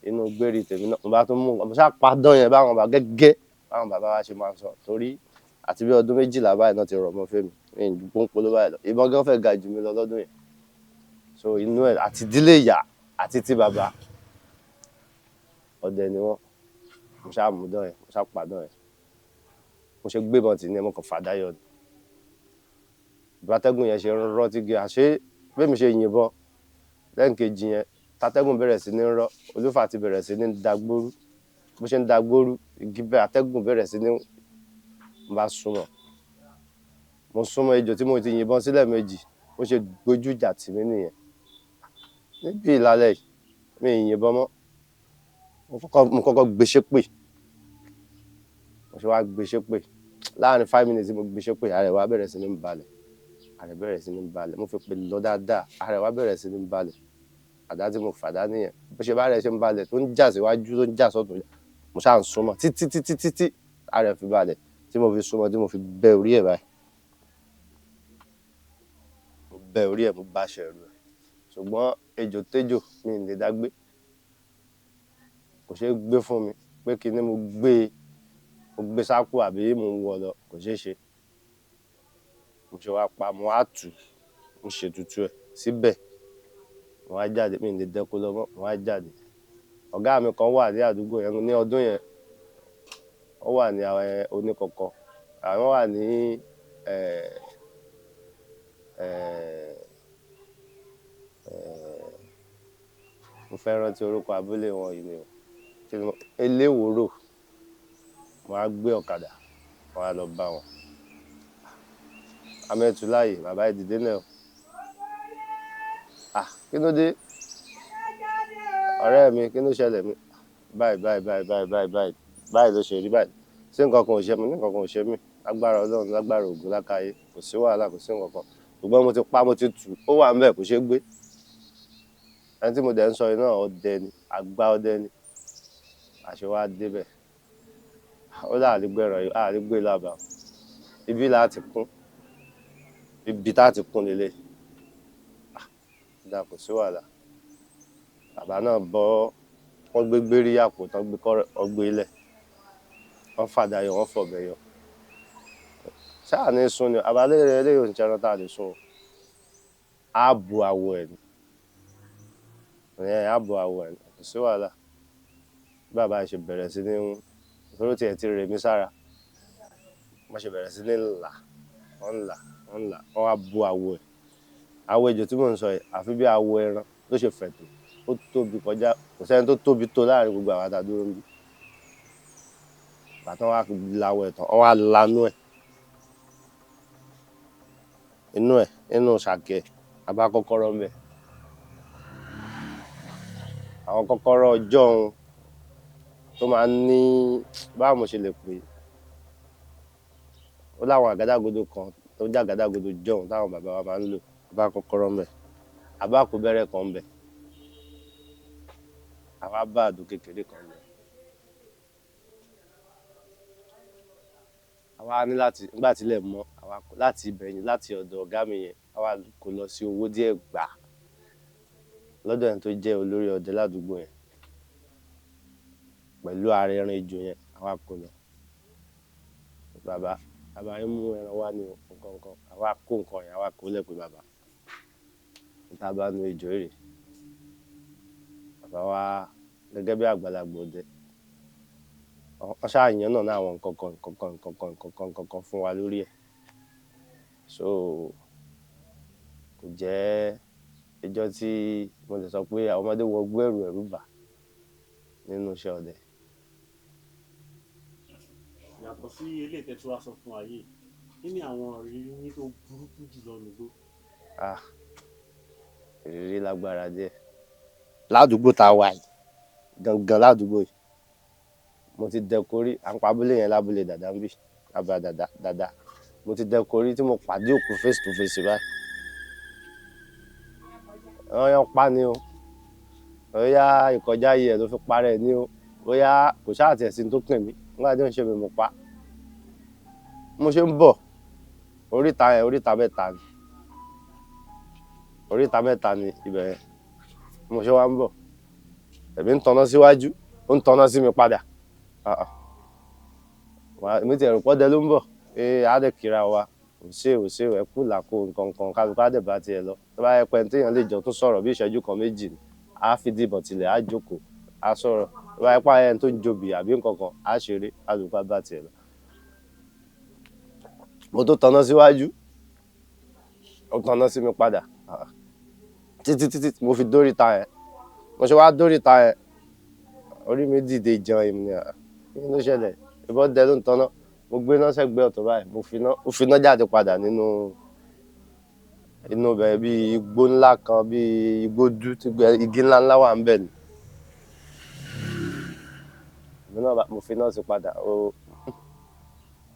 inú gbérí tèmi náà, mo bá tún mú, mo ṣáà padán yẹn báwọn bàbá gẹ́gẹ́ báwọn bàbá wa ṣe máa ń sọ, torí àti bí ọdún 12 báyìí náà ti rọ̀ mọ́ fẹ́mi, mi ò ju pọ́npọ́n báyìí lọ, ìbọn gan fẹ́ ga jù mí lọ lọ́dún yẹn. So inú ẹ̀ àti ìdílé ìyá àti ti bàbá ọdẹ ni wọ́n. Mo ṣáà mú dán yẹn, mo ṣáà padán yẹn, mo ṣe gbébọn tì ní ẹ, mo kàn fàdáyọ ni. Ìbátẹ́gùn yẹn ṣe ń rọ́ tí gé, àṣé bẹ́ẹ̀ mi ṣe yìnbọn lẹ́ǹkejì yẹn, tátẹ́gùn bẹ̀rẹ̀ sí ní rọ́, olúfà ti bẹ̀rẹ̀ sí ní dagbóru, bó ṣe ń dagbóru, igi bẹ́ẹ̀ atẹ́gùn bẹ̀rẹ̀ sí ní bá súnmọ́. Mo súnmọ́ ejò tí mo ti yìnbọn sílẹ̀ méjì, ó ṣe gbójú ìjà tì mí nìyẹn. Níbi ìlálẹ́ yìí, mi ì yìnbọn mọ́, mo kọ́kọ́ gbé ṣépè, mo ṣe wá gbé ṣépè, láàrin 5 minutes mo gbé ṣépè, ara ẹ̀ wá bẹ̀rẹ̀ sí ní balẹ̀, ara ẹ̀ bẹ̀rẹ̀ sí ní balẹ̀, mo fi pè lọ dáadáa, ara ẹ̀ wá bẹ̀rẹ̀ sí ní balẹ̀. Àdá tí mo fàdá nìyẹn, bó ṣe bá rẹ̀ ṣe ń balẹ̀ tó ń jà síwájú tó ń jà sọ́tún, mo ṣáà ń súnmọ́ títí ara ẹ̀ fi balẹ̀, tí mo fi súnmọ́ tí mo fi bẹ́ orí ẹ̀ báyìí. Mo bẹ́ orí ẹ̀, mo bá ṣẹ̀rù ẹ̀, ṣùgbọ́n ejò téjò mi ò lè dá gbé, kò ṣeé gbé fún mi pé kí ni mo gbé sápò àbí mo ń wọ̀ lọ, kò ṣeé ṣe. Mo ṣe wá pa, mo wá tù, mo ṣètùtù ẹ̀ síbẹ̀, mo wá jáde, mi ò lè dẹ́ko lọ mọ́, mo wá jáde. Ọ̀gá mi kan wà ní àdúgbò yẹn ní ọdún yẹn, ó wà ní oníkọ̀kọ̀, àwọn wà ní mo fẹ́ rántí orúkọ abúlé wọn yìí ni o, eléwòrò. Mo wá gbé ọ̀kadà, mo wá lọ bá wọn. Amẹ́túláyè, bàbá ìdílé náà. Kí ló dé? Ọ̀rẹ́ mi, kí ló ṣẹlẹ̀ mi? Báyìí ló ṣe rí báyìí. Ṣé nǹkan kan ò ṣe mí? Nǹkan kan ò ṣe mí. Lágbára Ọlọ́run, lágbára Ògún lákáyé, kò sí wàhálà, kò sí nǹkan kan. Ṣùgbọ́n mo ti pa, mo ti tù, ó wà ńbẹ̀, kò ṣeé gbé. Ẹni tí mo dẹ̀ ń sọ yìí náà ọdẹ ni, àgbà ọdẹ ni. Àṣẹ wá débẹ̀. Ó là àlégbẹ̀ràn yìí, àlégbè lábàá. Ibi là á ti kún. Ibi tá ti kún lélẹ̀. dà kò sí wàhálà. Bàbá náà bọ́ wọ́n gbé gbérí àpò tán gbé kọ́ ọgbẹ́ ilẹ̀ wọ́n fàdà yọ wọ́n fọ̀bẹ yọ. Ṣáà ní sun ni àbálẹ́ rẹ̀ eléyìí ò ń ṣẹran tá a lè sun o. Á bu àwọ̀ ẹ̀ ni á bu àwọ̀ ẹ̀ ni kò sí wàhálà. Bàbá ṣe bẹ̀rẹ̀ sí ní nítorí tiẹ̀ ti rẹ̀ mí sára wọ́n ṣe bẹ̀rẹ̀ sí ní là wọ́n wá bu àwọ̀ ẹ̀. Àwọ̀ ejò tí mò ń sọ yìí àfi bí àwọ̀ ẹran ló ṣe fẹ̀ tó ó tóbi kọjá kò sẹ́ni tó tóbi tó láàrin gbogbo àwọn àtàdúró ń bí. Bàtán wá lawọ̀ ẹ̀ tán wọ́n wá lanú ẹ̀ inú ṣàkẹ́ àbá kọ́kọ́rọ́ ń bẹ̀. Àwọn kọ́kọ́rọ́ ọjọ́ òun tó máa ń ní báwo mo ṣe lè pè é ó láwọn àgádágodo kan tó jẹ́ àgádágodo jọ̀hún táwọn bàbá wa máa ń lò àbá kọ́kọ́rọ́ ń bẹ̀ àbá kó bẹ̀rẹ̀ kan ń bẹ̀ àwa bá àdó kékeré kan ń bẹ̀. Àwa ní láti nígbà tílẹ̀ mọ́ àwa láti ibẹ̀yìn láti ọ̀dọ̀ ọ̀gá mi yẹn àwa kò lọ sí owó díẹ̀ gbà lọ́dọ̀ ẹni tó jẹ́ olórí ọdẹ ládùúgbò yẹn pẹ̀lú ààrẹ ẹran ejò yẹn àwa kò lọ. Bàbá yín mú ẹran wá ní nǹkan àwa kó nǹkan yẹn àwa kó lẹ̀ pé bàbá níta bá nu ejò èrè. Bàbá wa gẹ́gẹ́ bí àgbàlagbà ọdẹ wọ́n ṣàyàn náà ní àwọn nǹkan fún wa lórí ẹ̀. So kò jẹ́ ẹjọ́ tí mo lè sọ pé àwọn ọmọdé wọ gbọ́ ẹ̀rù bà nínú iṣẹ́ ọdẹ. Yàtọ̀ sí eléyìí tẹ́ tí wàá sọ fún wa yìí kí ni àwọn ìrírí yín tó burúkú jùlọ nígbó? Ìrírí lágbára díẹ̀ ládùúgbò tá a wà yìí gangan ládùúgbò yìí mo ti dẹkorí à ń pa abúlé yẹn lábúlé dàda ń bì lábúlé dàda mo ti dẹkorí tí mo pàdé òkú face to face báyìí. Wọ́n yàn pa ni o bóyá ìkọjá yìí ẹ̀ ló fi parẹ́ ni o bóyá kò ṣáà tiẹ̀ sí tó kàn mí nígbà tí ó ń ṣe mi mo pa. Mo ṣe ń bọ̀ oríta yẹn oríta mẹ́ta ni ibẹ̀ yẹn mo ṣe wá ń bọ̀ ẹ̀mí ń tanná síwájú ó ń tanná sí mi padà. Èmi ti ẹ̀rù pọ́dẹ ló ń bọ̀ àádẹ́ kíra wa òṣè ẹ kú làkó nǹkan kálukú àdẹ̀ bá tiẹ̀ lọ tó bá yẹ pé téèyàn lè jọ tún sọ̀rọ̀ bí ìṣẹ́jú kan méjì ni á fi dìbọn tilẹ̀ á jókòó á sọ̀rọ̀ tó bá yẹ pé ẹni tó ń jobi àbí nǹkan kan á ṣeré kálukú á bá tiẹ̀ lọ. Mo tó tanná síwájú ó tanná sí mi padà títí mo fi dóríta yẹn mo ṣe wá dóríta yẹn orí mi dìde jẹun èmi kí ló ṣẹlẹ̀ ìbọn dẹ ló ń tanná mo gbé náà sẹ́gbẹ́ ọ̀tọ̀ báyìí mo fi náà jáde padà nínú bẹ̀rẹ̀ bí igbó ńlá kan bí igbó dú tí igi ńlá wà ń bẹ̀ ni mo fi náà sí padà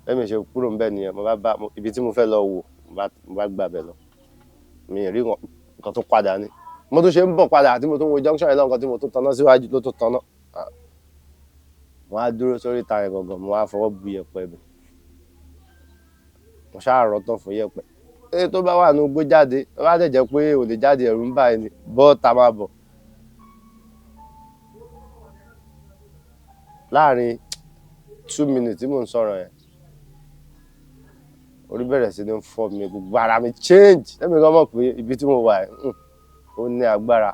bẹ́ẹ̀ ṣe kúrò ń bẹ̀ nìyẹn mo bá ibi tí mo fẹ́ lọ wò mo bá gbà bẹ̀ lọ mi rí nǹkan tó padà ni mo tún ṣe ń bọ̀ padà àti mo tún wo junction yẹn lọ́nkàn tí mo tún tanná síwájú ló tún tanná. Mo á dúró sórí ìta yẹn gangan mo á fọwọ́ bu yẹ̀pẹ̀ mi mo ṣáà rọ́ tán fún yẹ̀pẹ̀ tó bá wà ní ugbó jáde tó bá dẹ̀ jẹ́ pé ò lè jáde ẹ̀rù ń bà ẹni bọ́ ta máa bọ̀. Láàrin 2 minutes tí mò ń sọ̀rọ̀ yẹn orí bẹ̀rẹ̀ sí ní fọ́ mi gbogbo ara mi change lẹ́mi kan mọ̀ pé ibi tí mo wà ó ní agbára.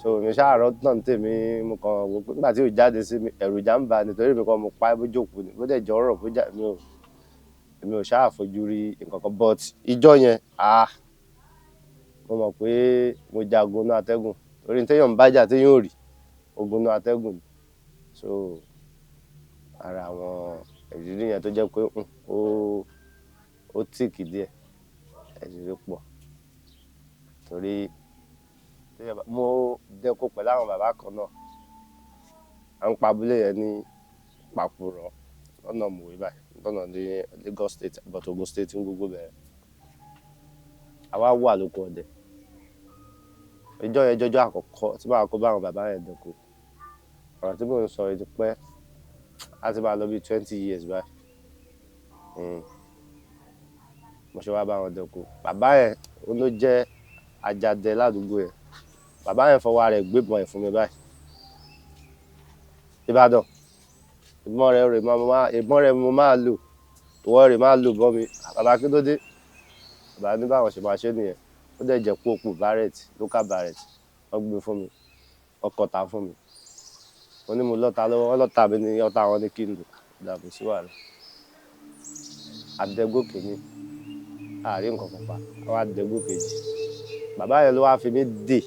So mi ṣáà rọ́ tán tèmi mo kàn wò pé nígbà tí ò jáde sí mi ẹ̀rù ìjà ń bà nítorí mi kan mo pa bó jókòó ni bó dẹ̀ jọ ọ̀rọ̀ bó jà èmi ò ṣáà fojú rí nǹkan kan but ìjọ yẹn mo mọ̀ pé mo jagun náà atẹ́gùn torí téèyàn ń bájà téèyàn ò rí ogun náà atẹ́gùn ni. So ara àwọn ìrírí yẹn tó jẹ́ pé ó tìkì díẹ̀ ìrírí pọ̀ torí mo dẹ́kun pẹ̀lú àwọn bàbá kan náà à ń pa abúlé yẹn ní Pàkúrọ̀ lọ́nà Mòwe báyìí lọ́nà ní Lagos State but Ogun State ń gbogbo bẹ̀rẹ̀ àwa wà lóko ọdẹ ìjọ yẹn jọjọ́ àkọ́kọ́ tí màá kó bá àwọn bàbá yẹn dẹ́kun ọ̀rọ̀ tí mò ń sọ yìí ti pẹ́ á ti máa lọ bí 20 years báyìí mo ṣe wá bá wọn dẹ́kun bàbá yẹn ó ló jẹ́ àjàdẹ ládùúgbò yẹn bàbá yẹn fọwọ́ rẹ̀ gbébọn ẹ̀ fún mi báyìí Ìbàdàn ìbọn rẹ̀ mo máa lò ìwọ rẹ̀ máa lò bọ́ mi bàbá kí ló dé bàbá ní báwọn ṣe máa ṣe nìyẹn ó dẹ̀ jẹ́ pópó barrett local barrett wọ́n gbé fún mi ọkọ̀ ta fún mi mo ní mo lọ́ta lọ́wọ́ wọ́n lọ́ta mi ní ọta wọn ní kí n lò dàbò sí wàhálà àdẹ́gòkè ní àárín nǹkan kan pa àwọn àdẹ́gòkè jì bàbá yẹn ló wá fi mí dè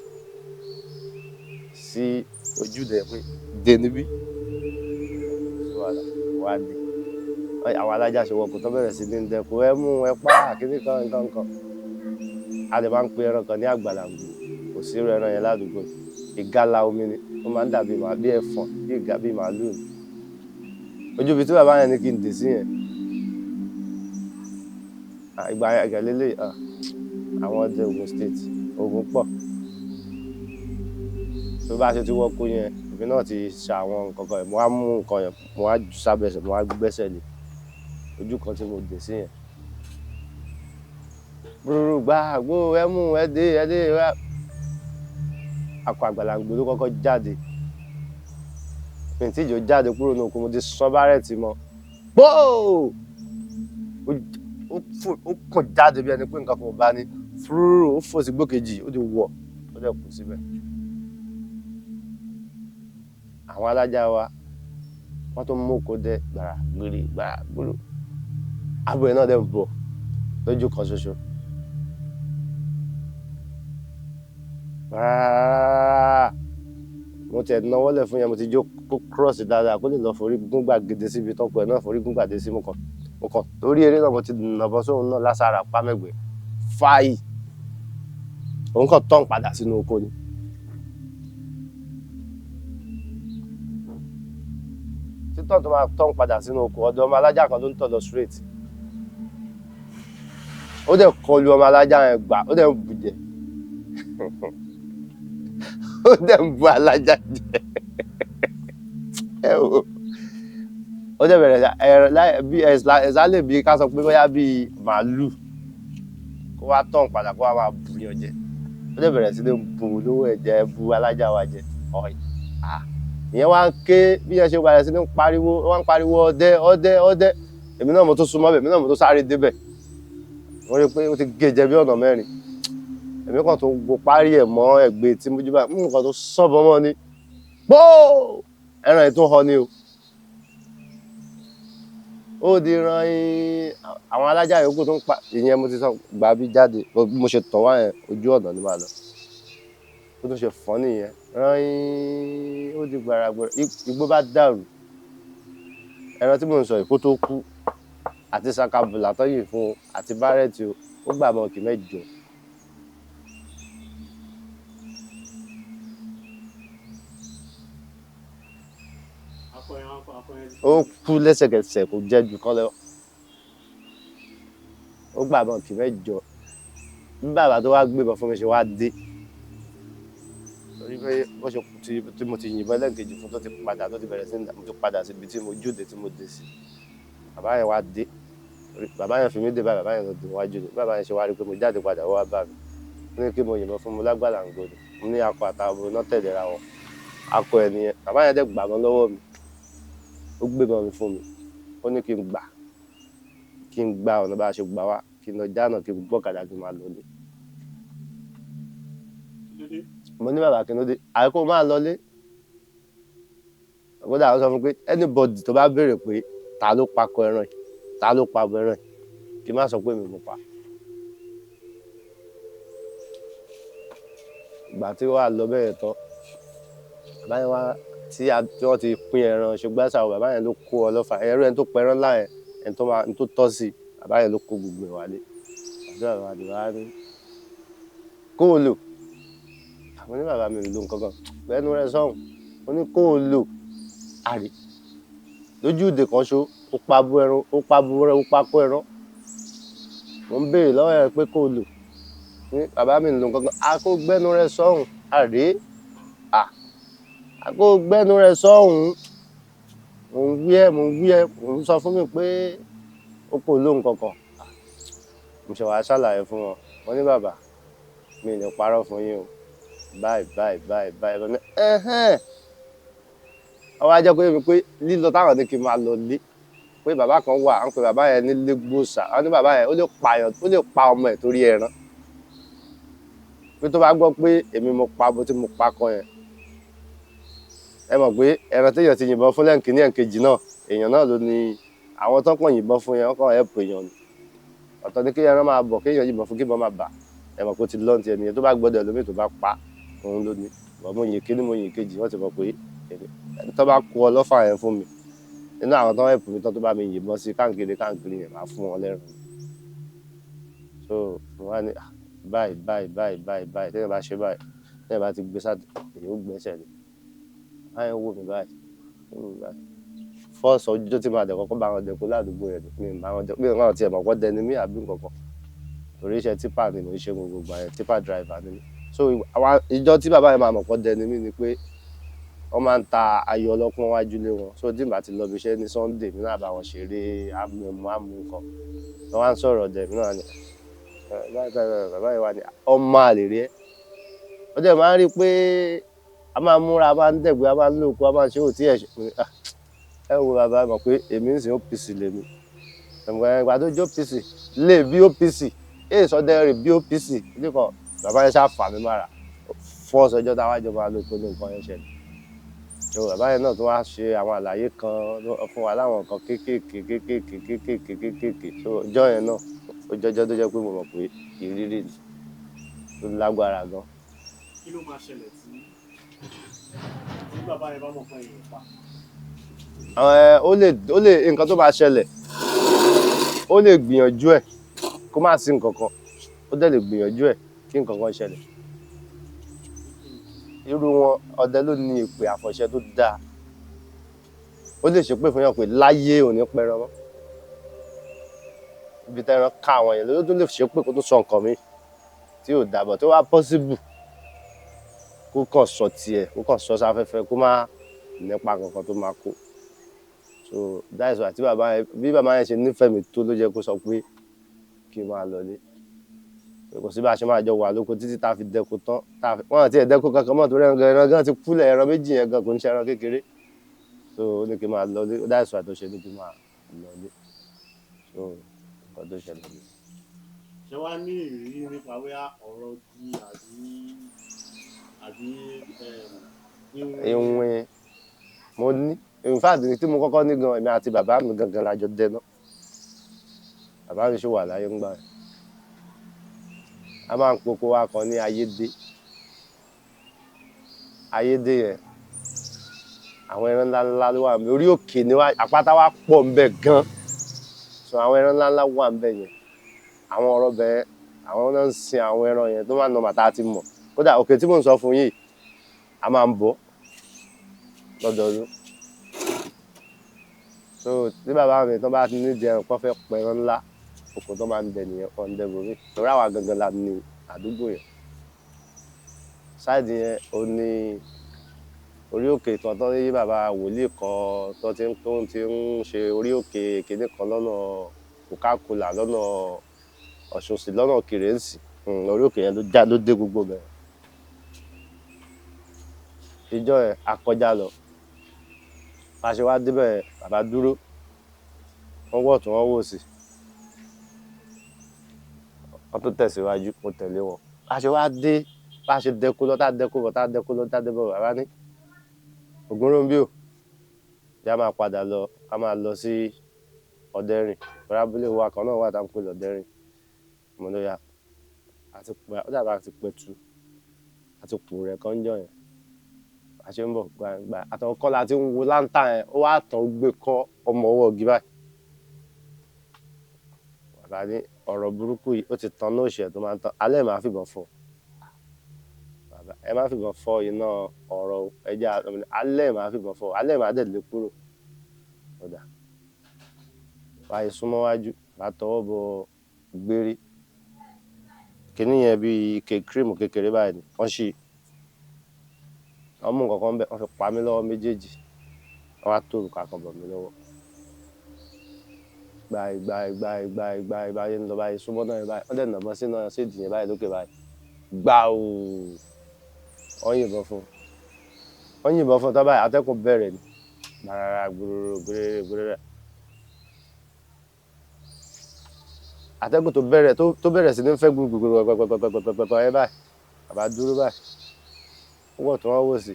sí ojúde pé dè níbí sí wàhálà wá dè àwọn alájà ṣe wọkùn tó bẹ̀rẹ̀ sí ní dẹkù ẹ mú ẹ pa kíní kan nǹkan kan a lè máa ń pe ẹran kan ní àgbàlàǹgbò kò sí irú ẹran yẹn ládùúgbò ìgalà omi ni ó máa ń dàbí bí ẹfọ̀n bí ìgà bí màálùú ni ojú ibi tí bàbá yẹn ní kí n dè sí yẹn ìgbà ìgàlélẹ̀ àwọn ọdẹ Ògùn state Ògùn pọ̀ tó bá ṣe ti wọ́kú yẹn ìbí náà ti ṣe àwọn nǹkan kan yẹn mo wá mú nǹkan yẹn mo wá jù sábẹ́sẹ̀ mo wá gbẹ́sẹ̀ lé ojú kan tí mo dè sí yẹn gbúrú gbàgbó ẹ mú ẹ dé akọ àgbàlàǹgbò ló kọ́kọ́ jáde mi tí ìjọ jáde kúrò ní oko mo ti sán bárẹ̀tì mọ́ gbóò ó kàn jáde bí ẹni pé nǹkan kan ò bá ní fúrúrú ó fò sí gbókejì ó ti wọ̀ ó dẹ̀ kù síbẹ̀ àwọn alájà wa wọ́n tó mú oko dẹ gbàrà gbúrú abo yẹn náà dẹ̀ ń bọ̀ lójú kan ṣoṣo mo tẹ̀ náwó lẹ̀ fún yẹn mo ti jó kó cross dáadáa kó lè lọ forí gún gbàgede síbi tọ́kọ ẹ̀ náà forí gún gbàgede sí mo kàn torí eré náà mo ti nàbọ sóhun náà lásàrà pámẹ́gbẹ̀ẹ́ fáyì òun kàn tán padà sínú oko ni títọ́ tó máa tán padà sínú oko ọ̀dọ̀ ọmọ alájà kan ló ń tọ̀ lọ straight ó dẹ̀ kọlu ọmọ alájà yẹn gbà ó dẹ̀ ń bù jẹ ó dẹ̀ ń bu alájà jẹ ẹ wò ó dẹ̀ bẹ̀rẹ̀ bí ẹ̀sálẹ̀ bí ká sọ pé bóyá bí màálù kó wá tán padà kó wá máa bù yàn jẹ ó dẹ̀ bẹ̀rẹ̀ sí ní bù lówó ẹ̀jẹ̀ bu alájà wa jẹ ọ̀yì ìyẹn wá ń ké bí yẹn ṣe bẹ̀rẹ̀ sí ní pariwo wọ́n ń pariwo ọdẹ èmi náà mo tó súnmọ́ bẹ̀ èmi náà mo tó sáré débẹ̀ wọ́n rí i pé ó ti gé jẹ bí ọ̀nà mẹ́rin èmi kan tó gbó parí ẹ̀ mọ́ ẹ̀gbẹ́ tí mo jí báyìí nǹkan tó sọ́bọ̀ mọ́ ni gbóò ẹran ẹ̀ tó họ ni o ó di ran àwọn alájà yòókù tó ń pa ìyẹn mo ti sọ gbà bí jáde bí mo ṣe tọ̀ wá yẹn ojú ọ̀nà ni màá lọ ó tún ṣe fọ́n nìyẹn ran ó di gbàràgbàrà igbó bá dàrú ẹran tí mò ń sọ ìkó tó kú àti sakabula tọ́yìn fún àti bárẹ̀tì ó gbà mọ́ kì mẹ́jọ. ó kú lẹ́sẹ̀kẹsẹ̀ kò jẹ́ jù kán lọ ó gbà mọ́ kì mẹ́jọ bí bàbá tó wá gbébọn fún mi ṣe wá dé torí pé bó ṣe kú tí mo ti yìnbọn lẹ́ẹ̀kejì fún tó ti padà tó ti bẹ̀rẹ̀ sí mo ti padà síbi tí mo júde tí mo dé sí bàbá yẹn wá dé bàbá yẹn fi mí dé bàbá yẹn lọ dùn wájú ni bàbá yẹn ṣe wá rí pé mo jáde padà wá bá mi ó ní kí mo yìnbọn fún mo lágbàlá ń gbòdì mo ní akọ àtàwọn náà tẹ̀léra wọn akọ ẹ̀ nìyẹn bàbá yẹn dẹ̀ gbà mọ́ lọ́wọ́ mi ó gbébọn mi fún mi ó ní kí n gba ọ̀nà bá a ṣe gbà wá kí n lọ jáànà kí n gbọ́kadà kí n máa lọlé mo ní bàbá kí n ló dé àìkú máa lọlé ọgbọ́dọ̀ àwọn sọ fún pé anybody tó bá béèrè pé ta ló pakọ ẹran yìí ta ló pa ẹran yìí kí n má sọ pé mi mo pa ìgbà tí wàá lọ bẹ́ẹ̀ tán bàbá yẹn wá tí wọ́n ti pín ẹran ṣùgbọ́n ṣàwọn bàbá yẹn ló kó ọlọ́fà ẹrú ẹni tó pẹran láyẹn ẹni tó tọ́ sí bàbá yẹn ló kó gbogbo ẹ̀ wálé àdúrà wa ni wàá ní kó o lò àwọn ní bàbá mi lò nǹkan kan lẹ́nu rẹ̀ sọ́hùn ó ní kó o lò àrí lójú ìdè kan ṣó ó pa kó ẹran mo ń béèrè lọ́wọ́ ẹ̀ pé kó o lò ní bàbá mi lò nǹkan kan a kó gbẹ́nu rẹ̀ sọ́hùn àrí a kó gbẹ́nu rẹ̀ sọ́hùn mo ń wí ẹ́ mo ń sọ fún mi pé ó kò lóhùn kankan mo ṣe wàá ṣàlàyé fún wọn ní bàbá mi ní parọ́ fún yín o báyìí lọ ní ọwọ́ ajẹ́ pé mi pé lílọ táwọn ní kí n máa lọ lé pé bàbá kan wà ń pe bàbá yẹn ní lẹ́gbọ̀ọ́sà wọ́n ní bàbá yẹn ó lè pa ọmọ ẹ̀ torí ẹran pé tó bá gbọ́ pé èmi mo pa bó tí mo pa kan yẹn ẹ mọ̀ pé ẹran téèyàn ti yìnbọn fún lẹ́ǹkìní ẹ̀ǹkejì náà èèyàn náà ló ní àwọn tó kàn yìnbọn fún yẹn wọ́n kàn ẹ̀pù èèyàn ni ọ̀tọ̀ ni kí ẹran máa bọ̀ kéèyàn yìnbọn fún kí ìbọn máa bà ẹ mọ̀ pé ó ti lọ́ọ̀ntì ẹnìyẹn tó bá gbọ́dọ̀ lómi tó bá pa òun ló ní bọ̀ mo yìn kíní mo yìn kejì wọ́n ti mọ̀ pé tó bá kó ọlọ́fà yẹn fún mi nínú àwọn tó ẹ̀pù mi tó bá mi yìnbọn sí káàkiri yẹn máa fún wọn lẹ́rùn so wọ́n á ní báyìí tẹ́yìn bá ṣe báyìí tẹ́yìn bá ti gbé sáà èyí ó gbẹ́sẹ̀ ni báyìí wò mí báyìí fọ́ọ̀sì ọjọ́ tí màá dẹ̀ kọ́kọ́ bá wọn dẹ̀kọ́ ládùúgbò yẹn mi bá wọn dẹ̀kọ́ mi ò tiẹ̀ mọ̀ pọ́ dẹni mí àbí nǹkankan torí iṣẹ́ tipa ni mo ń ṣe gbogbo àyẹn tipa driver ni mi so àwọn ìjọ tí bàbá yẹn máa mọ̀ pọ́ dẹni mí ni pé wọ́n máa ń ta ayọ̀ ọlọ́pọ́n wájú lé wọn so tí màá ti lọ bí iṣẹ́ ní Sunday mi náà bá wọn ṣeré àmú nǹkan wọ́n wá ń sọ̀rọ̀ dẹ̀ mí náà ni bàbá yẹn wà ní ọmọ àlè rí ẹ́ ó dẹ̀ máa ń rí i pé a máa múra a máa ń dẹ̀gbẹ́ a máa ń lóko a máa ń ṣe òtí ẹ̀ ẹ wo bàbá mọ̀ pé èmi ń sìn OPC lèmi ìgbà tó jó OPC lè bí OPC sọdẹ́rì bí OPC níkan bàbá yẹn ṣáà fà mí mára fọ́ọ̀sì ọjọ́ táwa jọ máa lóko ní nǹkan yẹn ṣẹlẹ̀ so bàbá yẹn náà tó wá ṣe àwọn àlàyé kan fún wa láwọn nǹkan kéékèèké so ọjọ́ yẹn náà ó jọjọ́ tó jẹ́ pé mo mọ̀ pé ìrírí tó lágbára gan. kí ló máa ṣẹlẹ̀ tí bàbá yẹn bá mọ̀ pé èèyàn pa. ó lè nǹkan tó máa ṣẹlẹ̀ ó lè gbìyànjú ẹ̀ kó má sí nǹkan kan ó dẹ̀ lè gbìyànjú ẹ̀ kí nǹkan kan ṣẹlẹ̀ irú wọn ọdẹ ló ní èpè àfọ̀ṣẹ tó dáa ó lè ṣépè fún yàn pé láyé ò ní pẹran mọ́ ibi tẹ́ran ká àwọn yẹn ló tó lè ṣépè kó tó sọ nǹkan mi tí ò dàbọ̀ tó wá possible kó kàn sọ tiẹ̀ kó kàn sọ sáfẹ́fẹ́ kó má nípa kankan tó máa kó so that is why tí bí bàbá yẹn ṣe nífẹ̀ẹ́ mi tó ló jẹ́ kó sọ pé kí n máa lọlé kò sí bá a ṣe máa jọ wà lóko títí tá a fi dẹko tán wọ́n àti ẹ̀dẹ́ko kankan mọ́ torí ẹran gan ti kúlẹ̀ ẹran méjì yẹn gan kò ń ṣe ẹran kékeré so ó ní kí n máa lọlé that is why tó ṣe ní kí n máa lọlé so nǹkan tó ṣẹlẹ̀ ni. ṣé wàá ní ìrírí nípa wíwá ọ̀rọ̀ di àbí ìwìn mo ní in fact tí mo kọ́kọ́ ní gan èmi àti bàbá mi gangan la jọ dẹná bàbá mi ṣì wà láyé ńgbà yẹn a máa ń poko wa kan ní ayédè yẹn àwọn ẹran ńláńlá ló wà níbẹ̀ orí òkè ni àpáta wa pọ̀ ńbẹ̀ gan so àwọn ẹran ńláńlá wà ńbẹ̀ yẹn àwọn ọ̀rọ̀ bẹ́ẹ̀ àwọn náà ń sin àwọn ẹran yẹn tó máa ń nọ màtá ti mọ̀ kódà òkè tí mò ń sọ fún yìí a máa ń bọ̀ lọ́dọọdún so tí bàbá mi tó bá ti ní jẹun kó fẹ́ pẹran ńlá oko tó máa ń dẹ nìyẹn kan dẹ bomi torí àwa gangan la ní àdúgbò yẹn sáìdì yẹn ó ní orí òkè kan tó yí bàbá wòlíì kan tó ti ń ṣe orí òkè kéde kan lọ́nà Coca-Cola lọ́nà Ọ̀ṣunṣì lọ́nà Kìrẹ́ǹsì orí òkè yẹn ló dé gbogbo bẹ́ẹ̀ ìjọ ẹ̀ akọjá lọ bá a ṣe wá débẹ̀ bàbá dúró wọ́n wọ̀ tún wọ́n wò sí wọ́n tó tẹ̀síwájú mo tẹ̀lé wọn bá a ṣe wá dé bá a ṣe dẹkó lọ tá a dẹkó bọ̀ bàbá ní Ògúnròmbí ò yá máa padà lọ ká máa lọ sí Ọ̀dẹ́rìn rábúlé wa kan náà wà tá à ń pè lọ́dẹ́rìn mo ló yá ó dàbà àti pẹ̀tù àti pò rẹ̀ kan jọ yẹn a ṣe ń bọ̀ gbàgbà àtàwọn kọ́lá tí ń wo láńtà yẹn ó wá tàn gbé kọ́ ọmọ ọwọ́ ọ̀gí báyìí bàbá ní ọ̀rọ̀ burúkú yìí ó ti tan náà ṣe tó máa ń tán alẹ́ máa fìbọn fọ́ bàbá ẹ má fìbọn fọ́ iná ọ̀rọ̀ ẹja alẹ́ máa fìbọn fọ́ alẹ́ máa dẹ̀ lé kúrò ọ̀dà báyìí súnmọ́ wájú bá tọwọ́ bọ gbérí kìíní yẹn bíi ike kírìmù kékeré báyìí ni wọ́n ṣì wọ́n mú nǹkan kan bẹ́ẹ̀ wọ́n fi pa mí lọ́wọ́ méjèèjì wọ́n wá tó òrùka kan bọ̀ mí lọ́wọ́ gbàì báyìí ń lọ báyìí súnmọ́ náà báyìí wọ́n dẹ̀ nà mọ́ sí náà sí ìdìyẹn báyìí lókè báyìí gbàù wọ́n yìnbọn fún tọ́ báyìí atẹ́kùn bẹ̀rẹ̀ ni gbàràrà gbòròrò atẹ́gùn tó bẹ̀rẹ̀ sí ní fẹ́ gbogbogbò ẹ báyìí bàbá dúró báyìí wọ́n tún wọ́n wò sí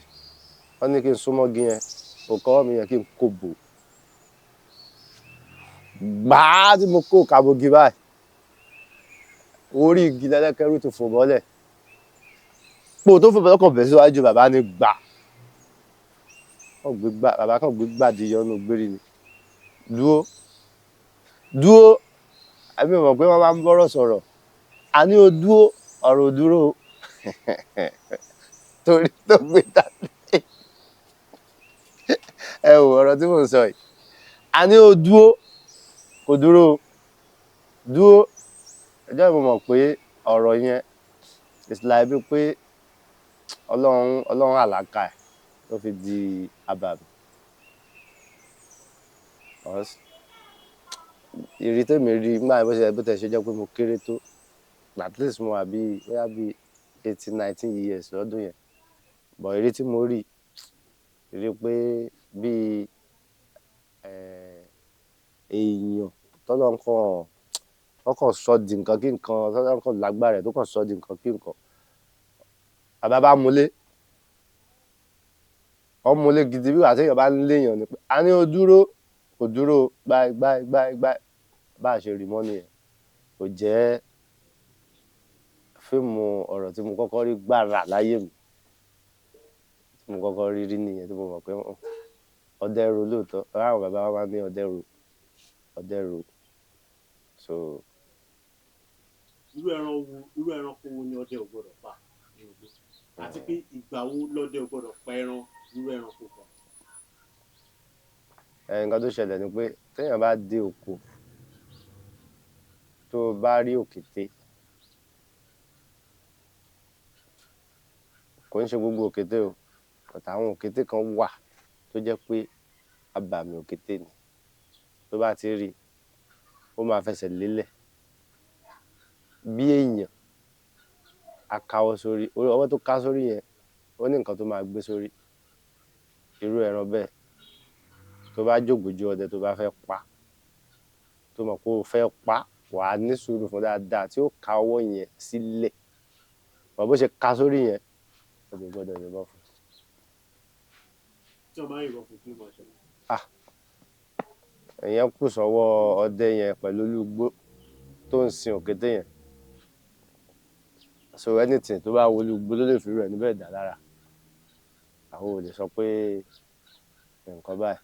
wọ́n ní kí n súnmọ́ gi yẹn òkọ́ mi yẹn kí n kò bò gbàá tí mo kó kàbògì báyìí orí igi lẹ́lẹ́kẹ́rú ti fò mọ́lẹ̀ pò tó fò mọ́lẹ̀ kàn bẹ̀ síwájú bàbá ní gbà bàbá kan gbé gbàdí yọnu gbérí ni dúó àbí mọ̀ pé wọ́n máa ń bọ́rọ̀ sọ̀rọ̀ a ní o dúó ọ̀rọ̀ dúró torí tó gbé dání ẹ wò ọ̀rọ̀ tí mò ń sọ yìí a ní o dúó kò dúró ẹjọ́ ìmọ̀ mọ̀ pé ọ̀rọ̀ yẹn ìsìláì bí pé ọlọ́run àlàkà ẹ̀ ló fi di abàmì ìrí tèmi rí nígbà bó tẹ̀ ṣe jẹ́ pé mo kéré tó at least mo wà bóyá 18-19 years lọ́dún yẹn bọ̀ ìrí tí mo rí pé bí èèyàn tọ́lọ́ kàn sọ di nǹkan kí nǹkan tọ́lọ́ kàn lágbára ẹ̀ tó kàn sọ di nǹkan kí nǹkan bàbá bá múlé wọ́n múlé gidi bí wàá téèyàn bá ń léèyàn ni pé a ní o dúró kò dúró báyìí bá a ṣe rí mọ́ nìyẹn kò jẹ́ fíìmù ọ̀rọ̀ tí mo kọ́kọ́ rí gbàrà láyé mi tí mo kọ́kọ́ rí nìyẹn tí mo mọ̀ pé ọdẹ ro lóòótọ́ àwọn bàbá wa máa ń ní ọdẹ ro so. irú ẹranko wo ni ọdẹ ò gbọdọ̀ pa ní ogbó àti pé ìgbà wo lọdẹ ò gbọdọ̀ pa irú ẹranko kan. nǹkan tó ṣẹlẹ̀ ni pé téèyàn bá dé oko tó bá rí òkété kò ń ṣe gbogbo òkété o àtàwọn òkété kan wà tó jẹ́ pé abàmì òkété ni tó bá ti rí ó máa fẹsẹ̀ lélẹ̀ bí èèyàn a káwọ́ sórí ọwọ́ tó ká sórí yẹn ó ní nǹkan tó máa gbé sórí irú ẹran bẹ́ẹ̀ tó bá jògbójú ọdẹ tó bá fẹ́ pa tó mọ̀ pé o fẹ́ pa wà á ní sùúrù fún dáadáa tí ó ká ọwọ́ yẹn sílẹ̀ bó ṣe ká sórí yẹn ó lè gbọ́dọ̀ yìnbọn fún. tí o máa ń yìnbọn fún kí ló máa ṣẹlẹ̀. èèyàn kù sọ́wọ́ ọdẹ yẹn pẹ̀lú olúgbó tó ń sin òkété yẹn so anything tó bá wo olúgbó ló lè fi rẹ̀ níbẹ̀ dà lára àwọn ò lè sọ pé nǹkan báyìí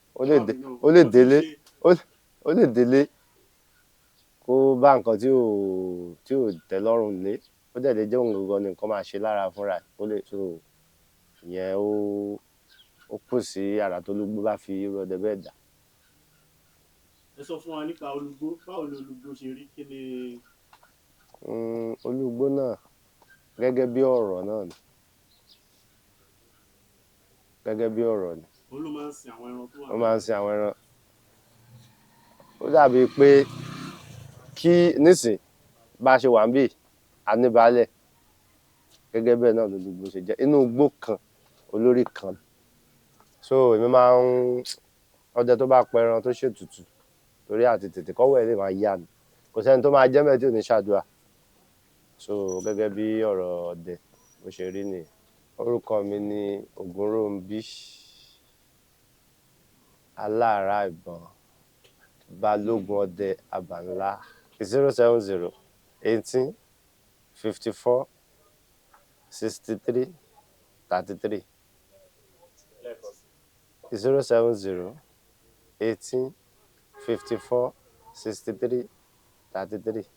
ó lè délé kó bá nǹkan tí ò tẹ́ lọ́rùn lé ó dẹ̀ lè jẹ́ òun gangan ni nǹkan máa ṣe lára fúnra ẹ̀ ó lè so ìyẹn ó kù sí àrà tó olúgbó bá fi irú ọdẹ bẹ́ẹ̀ dà. ẹ sọ fún wa nípa olúgbó báwo ni olúgbó ṣe rí kí ni. olúgbó náà gẹ́gẹ́ bí ọ̀rọ̀ náà ni olú máa ń sin àwọn ẹran tó wà. ó máa ń sin àwọn ẹran ó dàbí pé kí nísìn bá a ṣe wà ń bì àníbalẹ̀ gẹ́gẹ́ bẹ́ẹ̀ náà lolúgbó ṣe jẹ́ inú igbó kan olórí kan so èmi máa ń ọdẹ tó bá pẹran tó ṣètùtù torí àti tètè kọ́wọ́ ẹ̀ lè máa yá ni kò sẹ́ni tó máa jẹ́ mẹ́ẹ̀ tí ò ní ṣàdúrà so gẹ́gẹ́ bí ọ̀rọ̀ ọdẹ bó ṣe rí nìyẹn. orúkọ mi ni Ògúnróńbí aláàrá ìbọn balógun ọdẹ àbànlá 070 18 54 63 33 070 18 54 63 33.